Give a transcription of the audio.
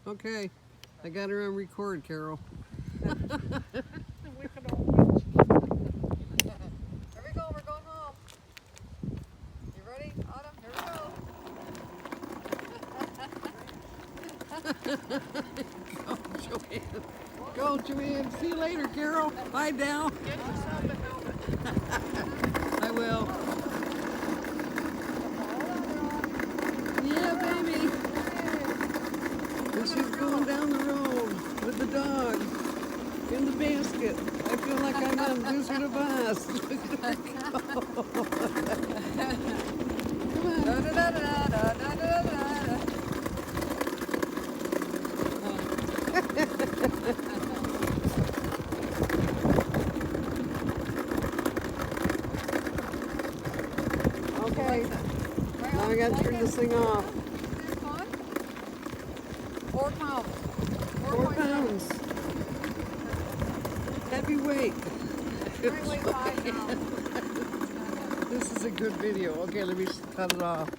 Okay, I got her on record, Carol. We can all watch. Here we go, we're going home. You ready, Autumn? Here Go, Joanne. Go, Joanne. See you later, Carol. Bye now. Get yourself a helmet. I will. Yeah, baby. And she's going down the road with the dog in the basket. I feel like I'm on Wizard of Oz. Look at her go. Come on. Da, da, da, da, da, da, da, da. Okay, now I gotta turn this thing off. 4 pounds. 4 pounds. Heavy weight. Weight 5 now. This is a good video. Okay, let me cut it off.